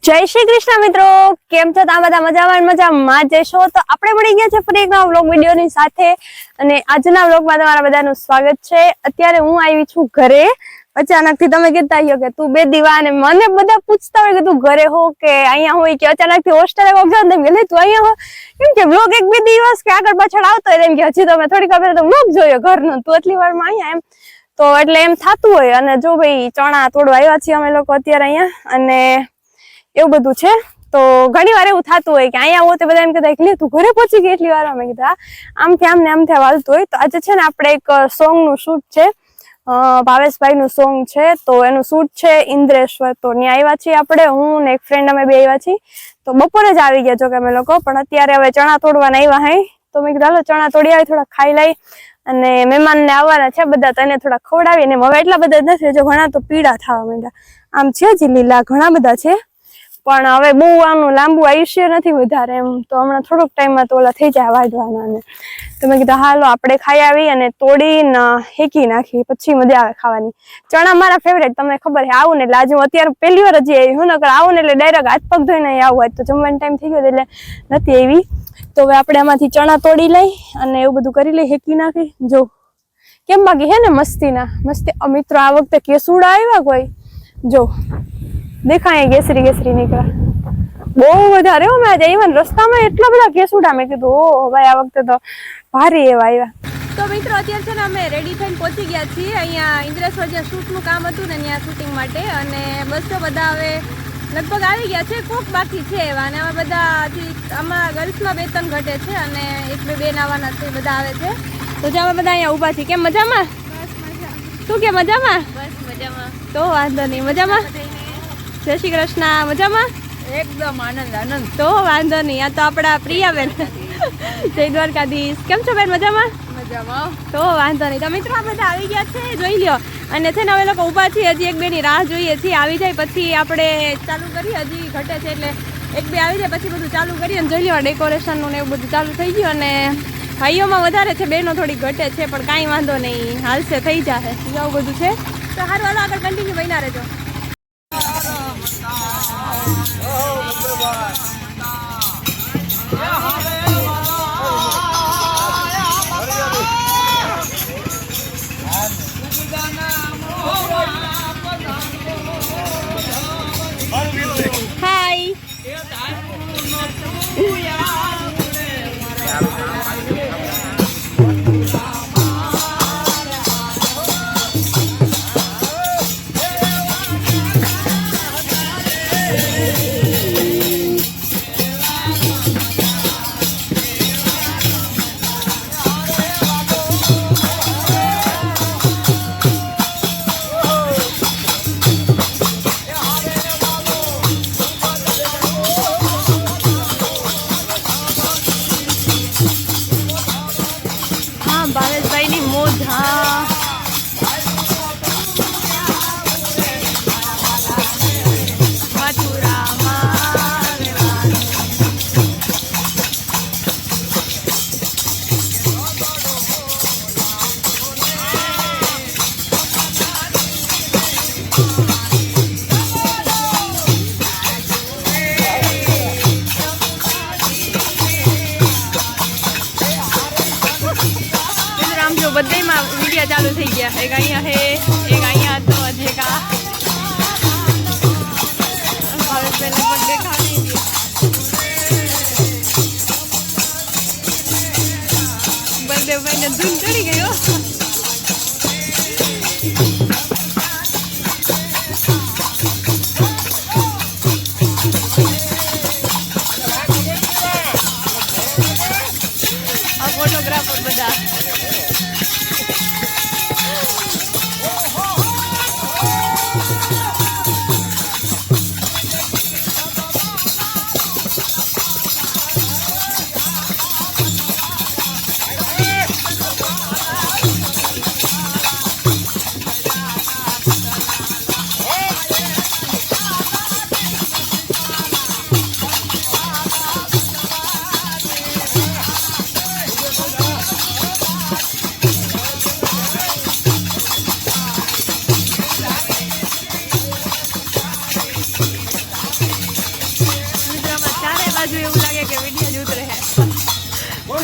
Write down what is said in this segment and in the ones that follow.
જય શ્રી કૃષ્ણ મિત્રો, કેમ છો તમે? બધા મજામાં જશો તો આપણે મળી ગયા છે ફરી એક નવા વ્લોગ વિડીયોની સાથે અને આજના વ્લોગમાં તમારા બધાનું સ્વાગત છે। અત્યારે હું આવી છું ઘરે। અચાનક થી તમે કહેતા હો કે તું બે દીવા અને મને બધા પૂછતા હોય કે તું ઘરે હો કે અહીંયા હોય કે અચાનક થી હોસ્ટેલે કોક જાવ તેમ કે લે તું અહીંયા હો, કેમ કે વ્લોગ એક બે દિવસ કે આગળ પાછળ આવતો હોય તેમ કે હજી તમે થોડી ખબર તો વ્લોગ જોયો ઘરનો તું એટલી વારમાં અહીંયા એમ તો એટલે એમ થતું હોય। અને જો ભાઈ ચણા તોડવા આવ્યા છીએ અમે લોકો અત્યારે અહીંયા અને એવું બધું છે તો ઘણી વાર એવું થતું હોય કે અહીંયા આવો તો બધા એમ કહેતા કે લે તું ઘરે પહોંચી ગઈ એટલી વાર। અમે કીધા આમથી આમને આમથી વાલતું હોય। તો આજે છે ને આપણે એક સોંગ નું શૂટ છે, ભાવેશભાઈ નું સોંગ છે તો એનું શૂટ છે ઇન્દ્રેશ્વર। તો ત્યાં આવ્યા છીએ આપણે, હું ને એક ફ્રેન્ડ અમે બે આવ્યા છીએ। તો બપોરે જ આવી ગયા છો કે અમે લોકો, પણ અત્યારે હવે ચણા તોડવાના આવ્યા હે તો મેં કીધું હાલો ચણા તોડી આવી, થોડા ખાઈ લઈ અને મહેમાનને આવવાના છે બધા તો એને થોડા ખવડાવીને હવે એટલા બધા જ નથી, જો ઘણા તો પીળા થવા માંડ્યા, આમ છે જ લીલા ઘણા બધા છે પણ હવે બહુ આનું લાંબુ આયુષ્ય નથી વધારે એમ, તો હમણાં થોડોક ટાઈમમાં તો ઓલા થઈ જાય વાઢવાના ને તો મેં કીધું હાલો આપણે ખાઈ આવી અને તોડીને હેકી નાખી, પછી મજા આવે ખાવાની। ચણા મારા ફેવરેટ તમને ખબર છે, આવું ને એટલે આજે હું અત્યારે પહેલી વાર હજી આવી હું, નકર આવું ને એટલે ડાયરેક્ટ હાથ પગ ધોઈને આવું, આજ તો જમવાનો ટાઈમ થઈ ગયો એટલે નથી આવી। તો હવે આપણે આમાંથી ચણા તોડી લઈ અને એવું બધું કરી લઈ, હેકી નાખી। જો કેમ બાકી હે ને મસ્તીના મસ્તી મિત્રો, આ વખતે કેસુડા આવ્યા કોઈ જો દેખાય કેસરી કેસરી નીકળ્યા બહુ વધારે હો। મેં આજે ઇવન રસ્તામાં એટલા બધા કેસુડા, મેં કીધું ઓ ભાઈ આ વખતે તો ભારી એવા આવ્યા। તો મિત્રો અત્યારે છે ને અમે રેડી થઈને પહોંચી ગયા છીએ અહીંયા ઇન્દ્રેશ્વર, જ્યાં શૂટનું કામ હતું ને ત્યાં શૂટિંગ માટે, અને બસ તો બધા હવે લગભગ આવી ગયા છે, કોક બાકી છે એવા, અને અમે બધાથી આમાં ગર્લ્સમાં 2-3 ઘટે છે અને એક બે બેન આવવાના છે, બધા આવે છે। તો જે અમે બધા અહીંયા ઊભા છીએ, કેમ મજામાં? શું કે મજામાં? બસ મજામાં, તો વાંધો નહીં, મજામાં? જય શ્રી કૃષ્ણ, મજામાં? એકદમ આનંદ। તો વાંધો નહીં, આ તો આપણા પ્રિયાબેન જય દ્વારકાધીશ, કેમ છો બેન? મજામાં? તો વાંધો નહીં। તો મિત્રો આ બધા આવી ગયા છે, જોઈ લ્યો, અને છે ને અમે લોકો ઊભા છીએ, હજી એક બે ની રાહ જોઈએ છીએ, આવી જાય પછી આપણે ચાલુ કરીએ, હજી ઘટે છે એટલે એક બે આવી જાય પછી બધું ચાલુ કરીએ। અને જોઈ લ્યો ડેકોરેશન નું ને એવું બધું ચાલુ થઈ ગયું, અને ભાઈઓમાં વધારે છે, બહેનો થોડી ઘટે છે પણ કાંઈ વાંધો નહીં, હાલશે થઈ જશે, આવું બધું છે। તો સારું હાલો આગળ કન્ટિન્યુ બન્યા રહેજો। ભાવેશભાઈની મોજ, હા બધામાં વિડીયો ચાલુ થઈ ગયા, એક અહીંયા હે, એક અહીંયા હતો, એક આ ભાવેશભાઈને પણ દેખાડી બલદેવભાઈને ધૂન ચડી ગયો। આ ફોટોગ્રાફર બધા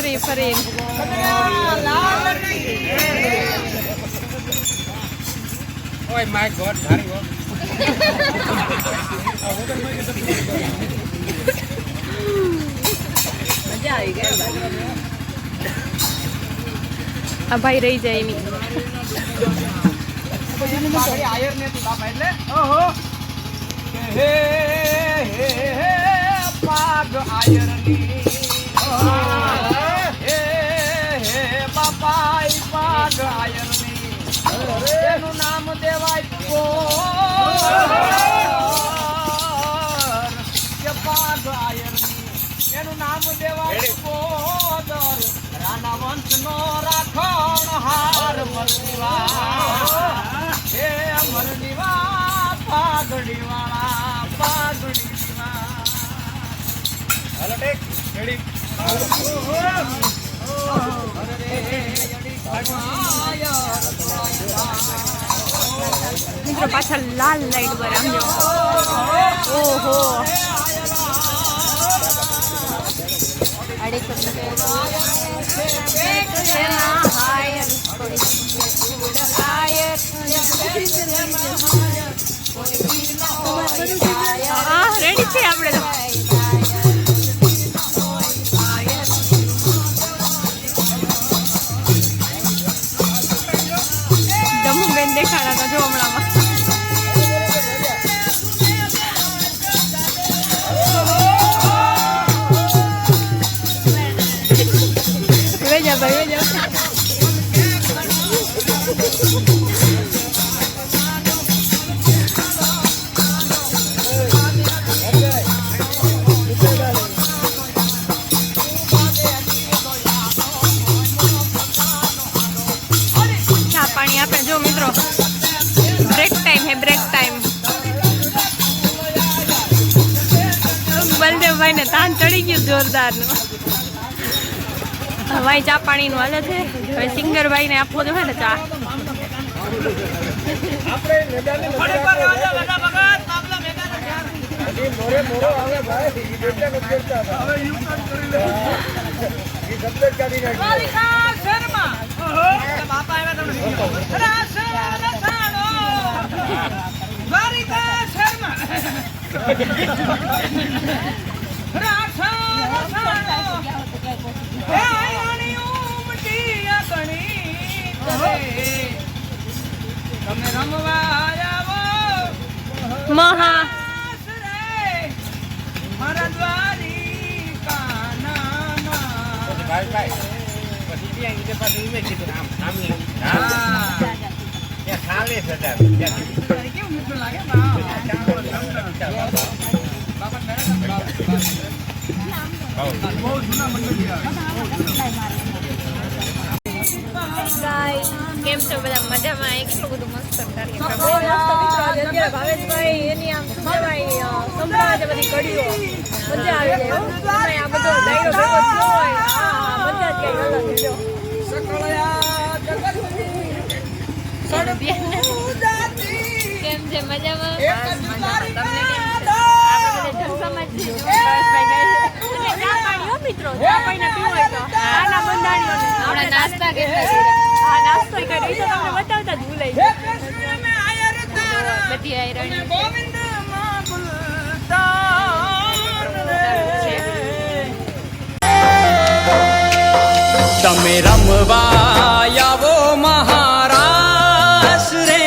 ફરી ફરી ઓય માય ગોડ ભારી હો મજા આવી ગઈ આ ભાઈ રહી જાય ની આયર ને બાપા એટલે ઓહો હે હે હે પાગ આયર ની હે હે બાપા પાગ આયર ની એનું નામ દેવાય કે પાગ આયર ની એનું નામ દેવાય પોદર રાણા વંશ નો રાખણ હાર મરનીવા હે મરનીવા પાઘડી વાળા પાઘડીવા હાલો ટેક રેડી મિત્રો પાછળ લાલ લાઈટ પર આમ જો ઓહો રેડી છે આપણે તો દમુબેન દેખાડા હતા જો હમણાંમાં વેજા ભાઈ વેજા पानी आप जो मित्रों ब्रेक टाइम है ब्रेक टाइम बलदेव भाई ने तान चढ़ी गયું જોરદાર નું હવાઈ ચા પાણી નું હાલે છે હવે સિંગર ભાઈ ને આપવો જો હે ને ચા આપણે મેદાનની થોડી પર આજા લગા ભગત મામલા મેદાન હજી મોરે મોરો આવે ભાઈ ઈ બેટા ન કરતા હવે યુ ટર્ન કરી લે ઈ શબ્દ કાઢી નાખી દ્વારિકા શર્મા ઓહો બાપા આવ્યા તમને રાસણ સાણો દ્વારિકા શર્મા રાસણ સાણો હે આણી ઉમટી ગણી કરે તમે રમવા આવો મહા મારા દ્વારિકા નાના ભાઈ પછી ત્યાં ઈને પાછું ઈમે કીધું નામ હા ત્યાં ખાલે સદા કેવું મીઠું લાગે બાપા બહુ જૂના મંડળ કેમ છો બધા મજામાં કેટલું બધું મસ્ત કાર્યક્રમ ભાવેશભાઈ એની આમ શું કહેવાય સંભાળે છે બધી કડીઓ મજા આવી જાય આ બધો ડાયરો ભેગો થયો હોય મજા જ કઈ અલગ જો કેમ છે મજામાં મિત્રો ચા પાણી પીવો હોય તો આના બંધાણીઓ નાસ્તા કેટલા નાસ્તો કરી તો તમને બતાવતા જ ભૂલાઈ બધી આયરણી તમે રમવા આવો મહારાસ રે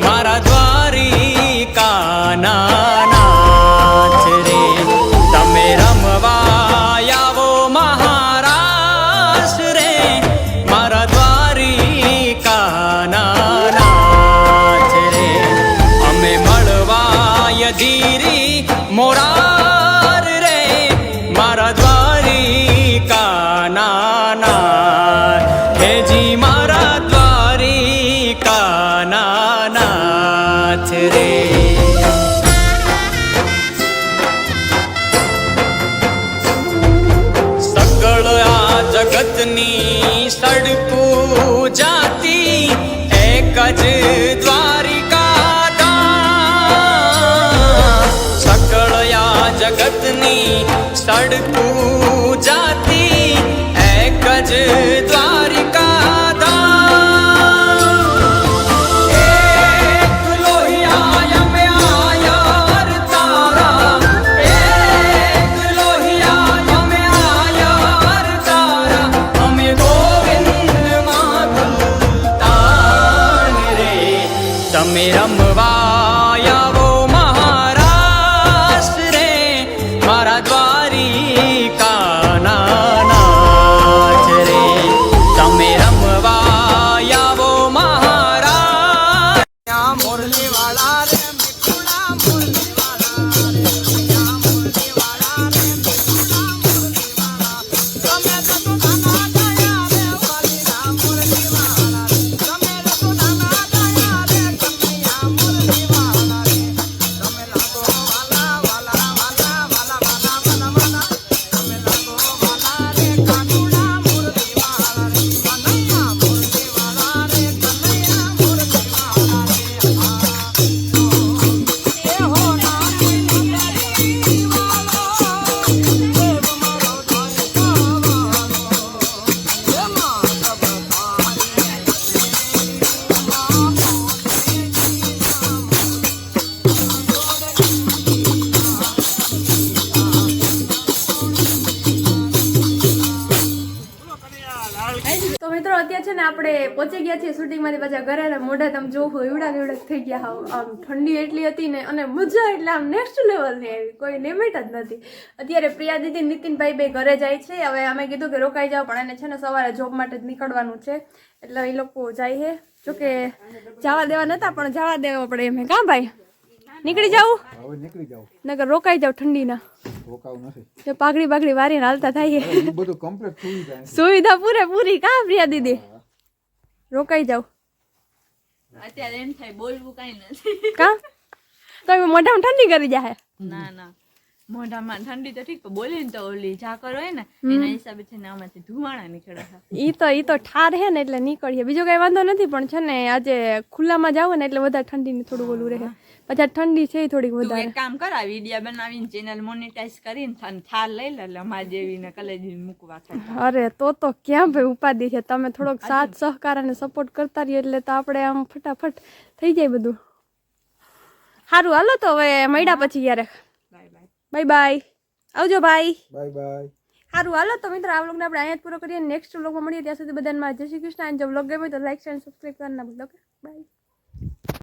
મારા દ્વારિકા નાથ રે તમે રમવા આવો મહારાસ રે મારા દ્વારિકા નાથ રે અમે મળવા ધીરી મોરાર રે મારા દ્વારિકા નાથ હેજી મારા દ્વારિકા નાથ રે સગળ આ જગતની સડકું જાતી એક જ દ્વારિકા ધામ સગળ આ જગતની સડકું જાતી જ દ્વારિકા ધામ એક લોહિયા અમે આયાર તારા એક લોહિયા અમે આયાર તારા અમે ગોવિંદ માગુલતાન રે તમે રમવા આવો મહારાષ્ટ્ર રે મારા દ્વારિકા નાચ રે તમે રમવા આવો મહારાષ્ટ્ર મુરલી વાળા રે મિઠુડા મુરલી વાળા રે મુરલી વાળા રે મિઠુડા મુરલી વાળા તમે તો નાના દયા રે વાલીના મુરલી વાળા તમે તો નાના દયા રે કનૈયા મુરલી વાળા રે તમે લાગો વાલા વાલા વાલા વાલા વાલા વાલા વાલા તમે લાગો વાલા રે કાનુડા મુરલી વાળા રે કનૈયા મુરલી વાળા રે કનૈયા મુરલી વાળા રે એ હો ના મુરલી વાળો દેવ મારો દ્વારકા વાળો એમાં સબ તો મિત્રો અત્યારે છે ને આપણે પહોંચી ગયા છીએ શૂટિંગ માંથી પાછા ઘરે અને મોઢા તમે જો એવડા એવડા થઈ ગયા હાવ આમ ઠંડી એટલી હતી ને અને મજા એટલે આમ નેક્સ્ટ લેવલ ની આવી કોઈ લિમિટ જ નથી. અત્યારે પ્રિયા દીદી નીતિનભાઈ બે ઘરે જાય છે. હવે અમે કીધું કે રોકાઈ જાવ પણ એને છે ને સવારે જોબ માટે જ નીકળવાનું છે એટલે એ લોકો જાય છે. જોકે જવા દેવા નતા પણ જવા દેવા પડે એમ. કાં ભાઈ નીકળી જાવ હવે નીકળી જાવ, નકર રોકાઈ જાવ ઠંડીના. રોકાવું નથી. જો પાઘડી બાઘડી વારીને હાલતા થાય એ બધું કમ્પ્લીટ સુવિધા છે. સુવિધા પૂરેપૂરી. કાં પ્રિયા દીદી રોકાઈ જાવ અત્યારે એમ થાય બોલવું કઈ નથી. કાં તો મોઢામાં ઠંડી કરી જાય. ના ના મોઢામાં ઠંડી તો ઠીક પણ બોલે ને તો ઓલી ઝાકર હોય ને એના હિસાબે છે ને આમાંથી ધુમાડા નીકળે છે. ઈ તો ઠાર હે ને એટલે નીકળીએ. બીજો કઈ વાંધો નથી પણ છે ને આજે ખુલ્લામાં જાવ ને એટલે વધારે ઠંડીને થોડું ઓલું રહે. પછી આ ઠંડી છે ઈ થોડીક તું વધારે. એક કામ કર આ વિડીયો બનાવીને ચેનલ મોનેટાઈઝ કરીને થાર લઈ લે એટલે અમાર જેવીને કલેજી મૂકવા થાય. અરે તો ક્યાં ભાઈ ઉપાધિ છે. તમે થોડોક સાથ સહકાર અને સપોર્ટ કરતા રહીએ એટલે તો આપણે આમ ફટાફટ થઈ જાય બધું. સારું હાલો તો હવે મળ્યા પછી ક્યારેક. Bye bye. આવજો ભાઈ. Bye bye. સારું હાલો તો મિત્રો આ વ્લોગને આપણે અહીંયા જ પૂરો કરીએ. નેક્સ્ટ વ્લોગમાં મળીએ ત્યાં સુધી બધાને જય શ્રી કૃષ્ણ. અને જો વ્લોગ ગમ્યો તો લાઈક શેર અને સબસ્ક્રાઈબ કરવાના ભૂલો. બાય.